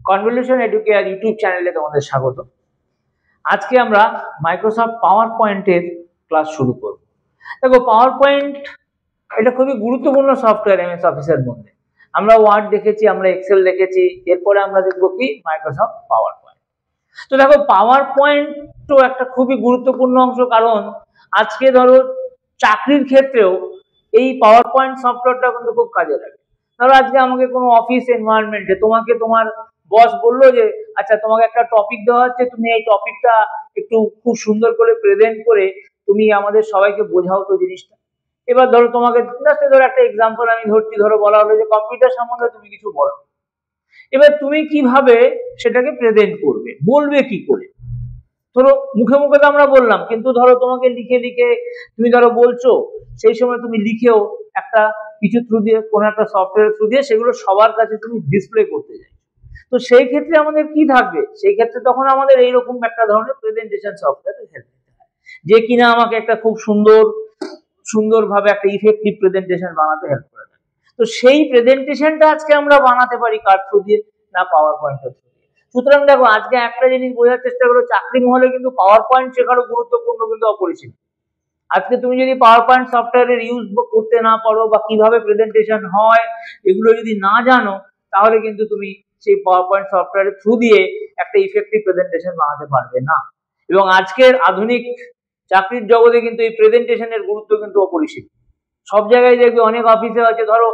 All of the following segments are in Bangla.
কনভলিউশন এডুকেয়ার ইউটিউব চ্যানেলে তোমাদের স্বাগত। আজকে আমরা মাইক্রোসফট পাওয়ার পয়েন্টের ক্লাস শুরু করব। দেখো, পাওয়ার পয়েন্ট এটা খুবই গুরুত্বপূর্ণ সফটওয়্যার এমএস অফিসের মধ্যে। আমরা ওয়ার্ড দেখেছি, আমরা এক্সেল দেখেছি, এরপরে আমরা দেখবো কি মাইক্রোসফট পাওয়ার পয়েন্ট। তো দেখো, পাওয়ার পয়েন্ট তো একটা খুবই গুরুত্বপূর্ণ অংশ, কারণ আজকে ধরো চাকরির ক্ষেত্রেও এই পাওয়ার পয়েন্ট সফটওয়্যারটা কিন্তু খুব কাজে লাগে। ধরো আজকে আমাকে কোনো অফিস এনভায়রনমেন্টে তোমাকে তোমার বস বললো যে আচ্ছা তোমাকে একটা টপিক দেওয়া হচ্ছে, তুমি এই টপিকটা একটু খুব সুন্দর করে প্রেজেন্ট করে তুমি আমাদের সবাইকে বোঝাও তো জিনিসটা। এবার ধরো তোমাকে ধরো একটা এক্সাম্পল আমি ধরছি, ধরো বলা হলো যে কম্পিউটার সম্বন্ধে তুমি কিছু বলো। এবার তুমি কিভাবে সেটাকে প্রেজেন্ট করবে, বলবে কি করে? ধরো মুখে মুখে তো আমরা বললাম, কিন্তু ধরো তোমাকে লিখে লিখে তুমি ধরো বলছো, সেই সময় তুমি লিখেও একটা কিছু থ্রু দিয়ে, কোনো একটা সফটওয়্যার থ্রু দিয়ে সেগুলো সবার কাছে তুমি ডিসপ্লে করতে চাই। তো সেই ক্ষেত্রে আমাদের কি থাকবে? সেই ক্ষেত্রে তখন আমাদের এইরকম একটা ধরনের প্রেজেন্টেশন সফটওয়্যার হেল্প নিতে হয়, যে কিনা আমাকে একটা খুব সুন্দরভাবে একটা ইফেক্টিভ প্রেজেন্টেশন বানাতে হেল্প করে দেয়। তো সেই প্রেজেন্টেশনটা আজকে আমরা বানাতে পারি কার থ্রু দিয়ে? না, পাওয়ার পয়েন্টের থ্রু দিয়ে। সুতরাং দেখো, আজকে একটা জিনিস বোঝার চেষ্টা করো, চাকরি মহলে কিন্তু পাওয়ার পয়েন্ট শেখারও গুরুত্বপূর্ণ কিন্তু অপরিসীম। আজকে তুমি যদি পাওয়ার পয়েন্ট সফটওয়্যারের ইউজ করতে না পারো বা কিভাবে প্রেজেন্টেশন হয় এগুলো যদি না জানো, তাহলে কিন্তু তুমি সেই পাওয়ার পয়েন্ট সফটওয়্যারের থ্রু দিয়ে একটা ইফেক্টিভ প্রেজেন্টেশন বানাতে পারবে না। এবং আজকের আধুনিক চাকরির জগতে কিন্তু এই প্রেজেন্টেশনের গুরুত্ব কিন্তু অপরিসীম। সব জায়গায় দেখবে, অনেক অফিসে আছে, ধরো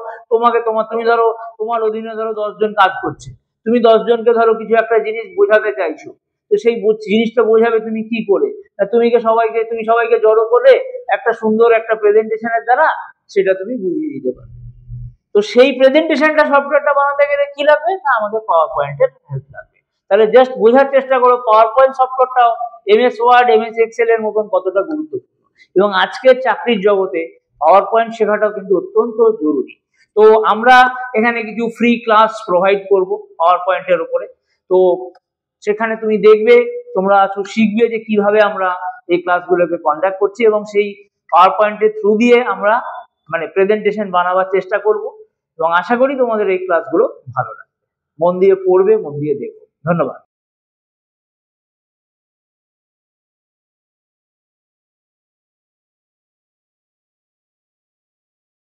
তুমি ধরো তোমার অধীনে ধরো 10 জন কাজ করছে, তুমি 10 জনকে ধরো কিছু একটা জিনিস বোঝাতে চাইছো। তো সেই জিনিসটা বোঝাবে তুমি কি করে? তুমি সবাইকে জড়ো করে একটা সুন্দর একটা প্রেজেন্টেশনের দ্বারা সেটা তুমি বুঝিয়ে দিতে পারবে। তো সেই প্রেজেন্টেশনটা সফটওয়্যারটা বানাতে গেলে কি লাগবে? না, আমাদের পাওয়ার পয়েন্টের হেল্প লাগবে। তাহলে জাস্ট বোঝার চেষ্টা করো পাওয়ার পয়েন্ট সফটওয়্যারটাও এমএস ওয়ার্ড, এমএস এক্সেল এর মতন কতটা গুরুত্বপূর্ণ। এবং আজকের চাকরির জগতে পাওয়ার পয়েন্ট শেখাটাও কিন্তু অত্যন্ত জরুরি। তো আমরা এখানে কিছু ফ্রি ক্লাস প্রোভাইড করব পাওয়ার পয়েন্টের উপরে। তো সেখানে তুমি দেখবে, তোমরা শিখবে যে কিভাবে আমরা এই ক্লাসগুলোকে কন্ডাক্ট করছি, এবং সেই পাওয়ার পয়েন্টের থ্রু দিয়ে আমরা মানে প্রেজেন্টেশন বানাবার চেষ্টা করব। এবং আশা করি তোমাদের এই ক্লাসগুলো ভালো লাগবে। মন দিয়ে পড়বে, মন দিয়ে দেখো। ধন্যবাদ।